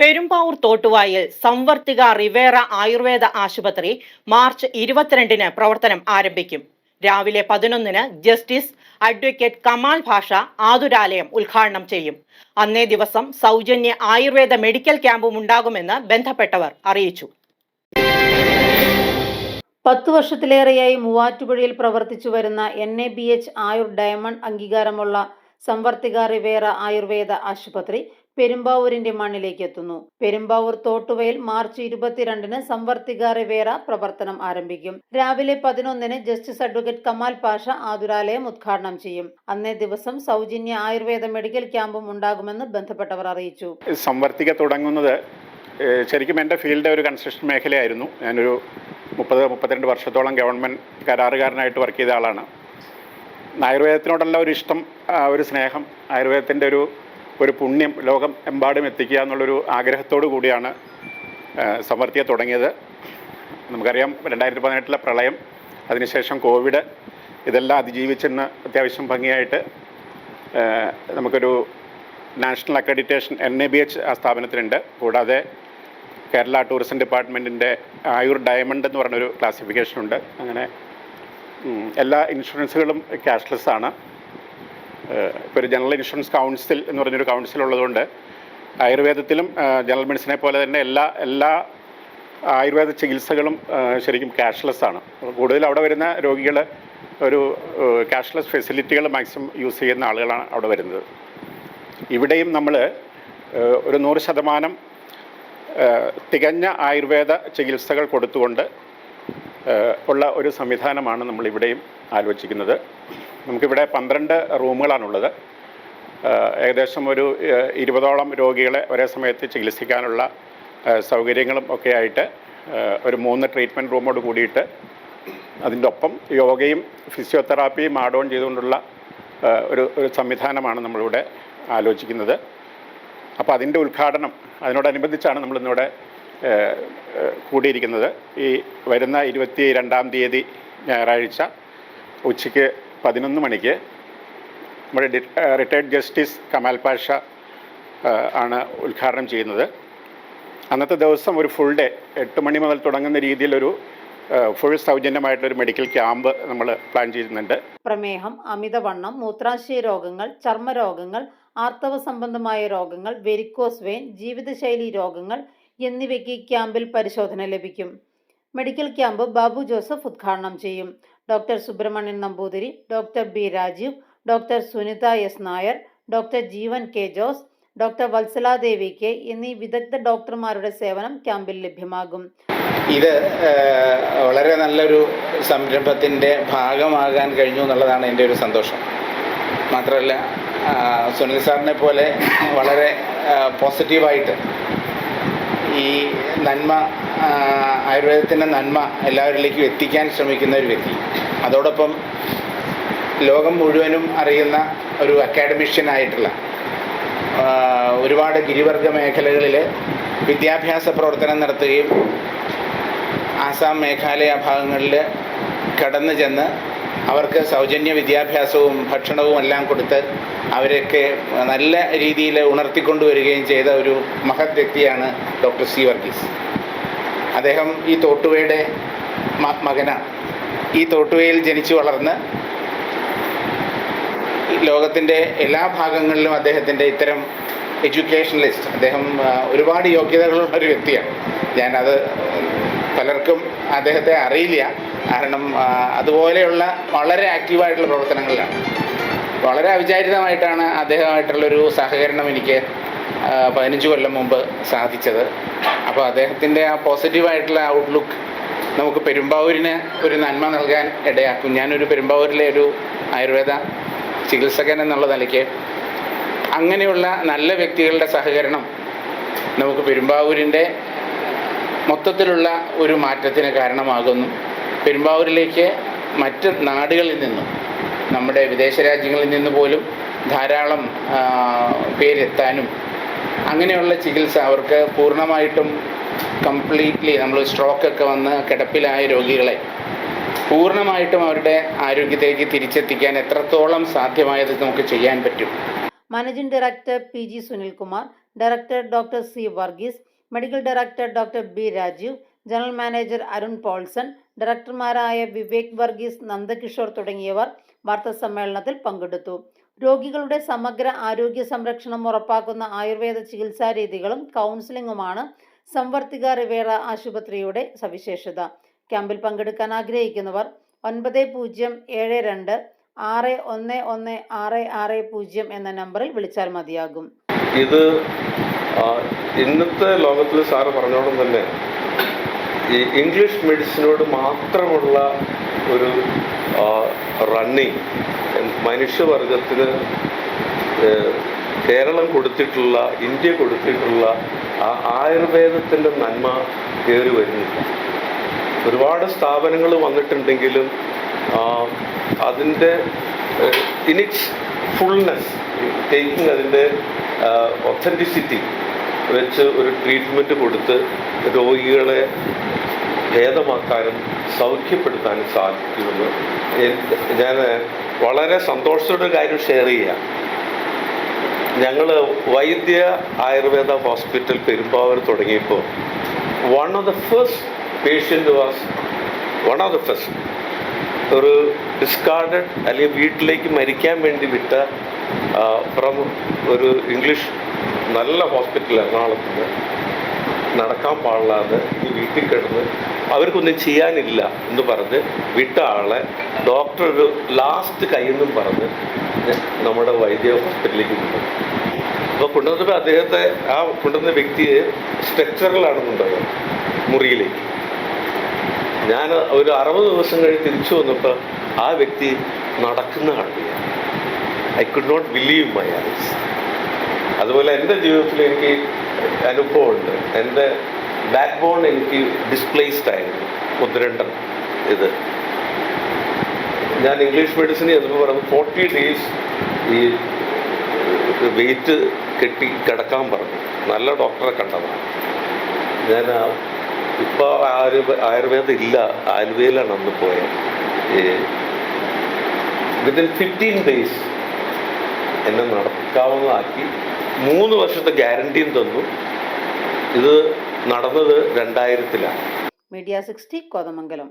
Perumbavoor തോട്ടുവായിൽ സംവർത്തിക Riviera Ayurveda ആശുപത്രി March 22-ന് പ്രവർത്തനം ആരംഭിക്കും. രാവിലെ 11-ന് ജസ്റ്റിസ് അഡ്വക്കേറ്റ് കമാൽ ഭാഷ ആതുരാലയം ഉദ്ഘാടനം ചെയ്യും. അന്നേ ദിവസം സൗജന്യ ആയുർവേദ മെഡിക്കൽ ക്യാമ്പും ഉണ്ടാകുമെന്ന് ബന്ധപ്പെട്ടവർ അറിയിച്ചു. 10 വർഷത്തിലേറെയായി മൂവാറ്റുപുഴയിൽ പ്രവർത്തിച്ചു വരുന്ന NABH ആയുർ ഡയമണ്ട് അംഗീകാരമുള്ള സംവർത്തിക റിവേറ ആയുർവേദ ആശുപത്രി പെരുമ്പാവൂരിന്റെ മണ്ണിലേക്ക് എത്തുന്നു. പെരുമ്പാവൂർ തോട്ടുവയിൽ മാർച്ച് 22-ന് സംവർത്തിക റിവേറ പ്രവർത്തനം ആരംഭിക്കും. രാവിലെ 11-ന് ജസ്റ്റിസ് അഡ്വക്കേറ്റ് കമാൽ പാഷ ആതുരാലയം ഉദ്ഘാടനം ചെയ്യും. അന്നേ ദിവസം സൗജന്യ ആയുർവേദ മെഡിക്കൽ ക്യാമ്പും ഉണ്ടാകുമെന്ന് ബന്ധപ്പെട്ടവർ അറിയിച്ചു. സംവർത്തിക തുടങ്ങുന്നത് ശരിക്കും എൻ്റെ ഫീൽഡ് ഒരു കൺസ്ട്രക്ഷൻ മേഖലയായിരുന്നു. ഞാനൊരു 30-32 വർഷത്തോളം ഗവൺമെൻറ് കരാറുകാരനായിട്ട് വർക്ക് ചെയ്ത ആളാണ്. ആയുർവേദത്തിനോടുള്ള ഒരു ഇഷ്ടം, ഒരു സ്നേഹം, ആയുർവേദത്തിൻ്റെ ഒരു പുണ്യം ലോകം എമ്പാടും എത്തിക്കുക എന്നുള്ളൊരു ആഗ്രഹത്തോടു കൂടിയാണ് സംവർത്തിക തുടങ്ങിയത്. നമുക്കറിയാം 2018 പ്രളയം, അതിനുശേഷം കോവിഡ്, ഇതെല്ലാം അതിജീവിച്ചെന്ന് അത്യാവശ്യം ഭംഗിയായിട്ട് നമുക്കൊരു നാഷണൽ അക്രഡിറ്റേഷൻ NABH ആ സ്ഥാപനത്തിനുണ്ട്. കൂടാതെ കേരള ടൂറിസം ഡിപ്പാർട്ട്മെൻറ്റിൻ്റെ ആയുർ ഡയമണ്ട് എന്ന് പറഞ്ഞൊരു ക്ലാസിഫിക്കേഷനുണ്ട്. അങ്ങനെ എല്ലാ ഇൻഷുറൻസുകളും ക്യാഷ്ലെസ് ആണ്. ഇപ്പോൾ ഒരു ജനറൽ ഇൻഷുറൻസ് കൗൺസിൽ എന്ന് പറഞ്ഞൊരു കൗൺസിൽ ഉള്ളതുകൊണ്ട് ആയുർവേദത്തിലും ജനറൽ മെഡിസിനെ പോലെ തന്നെ എല്ലാ ആയുർവേദ ചികിത്സകളും ശരിക്കും ക്യാഷ്ലെസ് ആണ്. കൂടുതൽ അവിടെ വരുന്ന രോഗികൾ ഒരു ക്യാഷ്ലെസ് ഫെസിലിറ്റികൾ മാക്സിമം യൂസ് ചെയ്യുന്ന ആളുകളാണ് അവിടെ വരുന്നത്. ഇവിടെയും നമ്മൾ ഒരു 100% തികഞ്ഞ ആയുർവേദ ചികിത്സകൾ കൊടുത്തുകൊണ്ട് ഉള്ള ഒരു സംവിധാനമാണ് നമ്മളിവിടെയും ആലോചിക്കുന്നത്. നമുക്കിവിടെ 12 റൂമുകളാണുള്ളത്. ഏകദേശം ഒരു 20ഓളം രോഗികളെ ഒരേ സമയത്ത് ചികിത്സിക്കാനുള്ള സൗകര്യങ്ങളും ഒക്കെ ആയിട്ട് ഒരു 3 ട്രീറ്റ്മെൻറ്റ് റൂമോട് കൂടിയിട്ട് അതിൻ്റെ ഒപ്പം യോഗയും ഫിസിയോതെറാപ്പിയും ആഡ് ഓൺ ചെയ്തുകൊണ്ടുള്ള ഒരു സംവിധാനമാണ് നമ്മളിവിടെ ആലോചിക്കുന്നത്. അപ്പോൾ അതിൻ്റെ ഉദ്ഘാടനം അതിനോടനുബന്ധിച്ചാണ് നമ്മളിന്നിവിടെ കൂടിയിരിക്കുന്നത്. ഈ വരുന്ന 22-ാം തീയതി ഞായറാഴ്ച ഉച്ചയ്ക്ക് 11 മണിക്ക് നമ്മുടെ റിട്ടയർഡ് ജസ്റ്റിസ് കമാൽ പാഷ ആണ് ഉദ്ഘാടനം ചെയ്യുന്നത്. അന്നത്തെ ദിവസം ഒരു ഫുൾ ഡേ 8 മണി മുതൽ തുടങ്ങുന്ന രീതിയിലൊരു ഫുൾ സൗജന്യമായിട്ടൊരു മെഡിക്കൽ ക്യാമ്പ് നമ്മൾ പ്ലാൻ ചെയ്യുന്നുണ്ട്. പ്രമേഹം, അമിതവണ്ണം, മൂത്രാശയ രോഗങ്ങൾ, ചർമ്മരോഗങ്ങൾ, ആർത്തവ സംബന്ധമായ രോഗങ്ങൾ, വെരിക്കോസ് വെയിൻ, ജീവിതശൈലി രോഗങ്ങൾ എന്നിവയ്ക്ക് ക്യാമ്പിൽ പരിശോധന ലഭിക്കും. മെഡിക്കൽ ക്യാമ്പ് ബാബു ജോസഫ് ഉദ്ഘാടനം ചെയ്യും. Doctor Subrahmanyan Namboothiri, doctor B Rajeev, doctor Sunitha S Nair, doctor Jeevan K Jose, doctor Valsaladevi K എന്നീ വിദഗ്ധ ഡോക്ടർമാരുടെ സേവനം ക്യാമ്പിൽ ലഭ്യമാകും. ഇത് വളരെ നല്ലൊരു സംരംഭത്തിൻ്റെ ഭാഗമാകാൻ കഴിഞ്ഞു എന്നുള്ളതാണ് എൻ്റെ ഒരു സന്തോഷം. മാത്രമല്ല സുനിൽ സാറിനെ പോലെ വളരെ പോസിറ്റീവായിട്ട് ഈ നന്മ, ആയുർവേദത്തിൻ്റെ നന്മ എല്ലാവരിലേക്കും എത്തിക്കാൻ ശ്രമിക്കുന്ന ഒരു വ്യക്തി, അതോടൊപ്പം ലോകം മുഴുവനും അറിയുന്ന ഒരു അക്കാഡമിഷ്യനായിട്ടുള്ള ഒരുപാട് ഗിരിവർഗ മേഖലകളിൽ വിദ്യാഭ്യാസ പ്രവർത്തനം നടത്തുകയും ആസാം, മേഘാലയ ഭാഗങ്ങളിൽ കടന്നു ചെന്ന് അവർക്ക് സൗജന്യ വിദ്യാഭ്യാസവും ഭക്ഷണവും എല്ലാം കൊടുത്ത് അവരൊക്കെ നല്ല രീതിയിൽ ഉണർത്തിക്കൊണ്ടുവരികയും ചെയ്ത ഒരു മഹത് വ്യക്തിയാണ് ഡോക്ടർ C വർഗീസ്. അദ്ദേഹം ഈ തോട്ടുവയുടെ മകനാണ്. ഈ തോട്ടുവയിൽ ജനിച്ചു വളർന്ന് ലോകത്തിൻ്റെ എല്ലാ ഭാഗങ്ങളിലും അദ്ദേഹത്തിൻ്റെ ഇത്തരം എഡ്യൂക്കേഷണലിസ്റ്റ്, അദ്ദേഹം ഒരുപാട് യോഗ്യതകളുള്ള ഒരു വ്യക്തിയാണ്. ഞാനത് പലർക്കും അദ്ദേഹത്തെ അറിയില്ല, കാരണം അതുപോലെയുള്ള വളരെ ആക്റ്റീവായിട്ടുള്ള പ്രവർത്തനങ്ങളിലാണ്. വളരെ അവിചാരിതമായിട്ടാണ് അദ്ദേഹമായിട്ടുള്ളൊരു സഹകരണം എനിക്ക് 15 കൊല്ലം മുമ്പ് സാധിച്ചത്. അപ്പോൾ അദ്ദേഹത്തിൻ്റെ ആ പോസിറ്റീവായിട്ടുള്ള ഔട്ട്ലുക്ക് നമുക്ക് പെരുമ്പാവൂരിന് ഒരു നന്മ നൽകാൻ ഇടയാക്കും. ഞാനൊരു പെരുമ്പാവൂരിലെ ഒരു ആയുർവേദ ചികിത്സകൻ എന്നുള്ള നിലയ്ക്ക് അങ്ങനെയുള്ള നല്ല വ്യക്തികളുടെ സഹകരണം നമുക്ക് പെരുമ്പാവൂരിൻ്റെ മൊത്തത്തിലുള്ള ഒരു മാറ്റത്തിന് കാരണമാകുന്നു. പെരുമ്പാവൂരിലേക്ക് മറ്റ് നാടുകളിൽ നിന്നും, നമ്മുടെ വിദേശ രാജ്യങ്ങളിൽ നിന്ന് പോലും ധാരാളം പേരെത്താനും അങ്ങനെയുള്ള ചികിത്സ അവർക്ക് പൂർണ്ണമായിട്ടും കംപ്ലീറ്റ്ലി, നമ്മൾ സ്ട്രോക്കൊക്കെ വന്ന് കിടപ്പിലായ രോഗികളെ പൂർണ്ണമായിട്ടും അവരുടെ ആരോഗ്യത്തിലേക്ക് തിരിച്ചെത്തിക്കാൻ എത്രത്തോളം സാധ്യമായത് നമുക്ക് ചെയ്യാൻ പറ്റും. Managing director PG Sunilkumar, director doctor C Varghese, medical director doctor B Rajeev, general manager Arun Paulson, ഡയറക്ടർമാരായ വിവേക് വർഗീസ്, നന്ദകിഷോർ തുടങ്ങിയവർ വാർത്താസമ്മേളനത്തിൽ പങ്കെടുത്തു. രോഗികളുടെ സമഗ്ര ആരോഗ്യ സംരക്ഷണം ഉറപ്പാക്കുന്ന ആയുർവേദ ചികിത്സാ രീതികളും കൗൺസിലിംഗുമാണ് സംവർത്തിക റിവേറ ആശുപത്രിയുടെ സവിശേഷത. ക്യാമ്പിൽ പങ്കെടുക്കാൻ ആഗ്രഹിക്കുന്നവർ 9072611660 എന്ന നമ്പറിൽ വിളിച്ചാൽ മതിയാകും. ഇത് ഇന്നത്തെ ലോകത്തിൽ സാറ് പറഞ്ഞോളം തന്നെ ഈ ഇംഗ്ലീഷ് മെഡിസിനോട് മാത്രമുള്ള ഒരു റണ്ണിങ് മനുഷ്യവർഗത്തിന് കേരളം കൊടുത്തിട്ടുള്ള, ഇന്ത്യ കൊടുത്തിട്ടുള്ള ആ ആയുർവേദത്തിൻ്റെ നന്മ കയറി വരുന്നില്ല. ഒരുപാട് സ്ഥാപനങ്ങൾ വന്നിട്ടുണ്ടെങ്കിലും അതിൻ്റെ ഇനിറ്റ്സ് ഫുൾനെസ് ടേക്കിംഗ്, അതിൻ്റെ ഒത്തൻറ്റിസിറ്റി വെച്ച് ഒരു ട്രീറ്റ്മെൻറ്റ് കൊടുത്ത് രോഗികളെ ഭേദമാക്കാനും സൗഖ്യപ്പെടുത്താനും സാധിക്കുമെന്ന് ഞാൻ വളരെ സന്തോഷത്തോടെ കാര്യം ഷെയർ ചെയ്യാം. ഞങ്ങൾ വൈദ്യ ആയുർവേദ ഹോസ്പിറ്റൽ പെരുമ്പാവൂർ തുടങ്ങിയപ്പോൾ വൺ ഓഫ് ദ ഫസ്റ്റ് ഒരു ഡിസ്കാർഡഡ് അല്ലെങ്കിൽ വീട്ടിലേക്ക് മരിക്കാൻ വേണ്ടി വിട്ട ഫ്രം ഒരു ഇംഗ്ലീഷ് നല്ല ഹോസ്പിറ്റൽ എറണാകുളത്ത് നടക്കാൻ പാടില്ലാതെ ഈ വീട്ടിൽ കിടന്ന് അവർക്കൊന്നും ചെയ്യാനില്ല എന്ന് പറഞ്ഞ് വിട്ട ആളെ ഡോക്ടർ ഒരു ലാസ്റ്റ് കയ്യെന്നും പറഞ്ഞ് നമ്മുടെ വൈദ്യ ഹോസ്പിറ്റലിലേക്ക് കൊണ്ടുവന്നു. അപ്പോൾ കൊണ്ടുവന്നപ്പോൾ അദ്ദേഹത്തെ ആ കൊണ്ടുവന്ന വ്യക്തിയെ സ്ട്രെച്ചറിലാണ് കൊണ്ടുപോയത് മുറിയിലേക്ക്. ഞാൻ ഒരു 60 ദിവസം കഴിഞ്ഞ് തിരിച്ചു വന്നപ്പോൾ ആ വ്യക്തി നടക്കുന്ന കണ്ടില്ല. I could not believe my eyes. അതുപോലെ എൻ്റെ ജീവിതത്തിൽ എനിക്ക് അനുഭവമുണ്ട്. എൻ്റെ ബാക്ക് ബോൺ എനിക്ക് ഡിസ്പ്ലേസ്ഡ് ആയിരുന്നു 1-2 ഇത്. ഞാൻ ഇംഗ്ലീഷ് മെഡിസിൻ എന്ന് പറയുമ്പോൾ 40 ഡേയ്സ് ഈ വെയിറ്റ് കെട്ടി കിടക്കാൻ പറഞ്ഞു. നല്ല ഡോക്ടറെ കണ്ടതാണ്. ഞാൻ ഇപ്പോൾ ആയുർവേദം ഇല്ല, ആലുവയിലാണ് അന്ന് പോയത്. വിതിൻ 15 ഡേയ്സ് എന്നെ നടക്കാവുന്നതാക്കി. 3 വർഷത്തെ ഗ്യാരണ്ടിയും തന്നു. ഇത് നടന്നത് 2000-ലാണ്. മീഡിയ 60 കോതമംഗലം.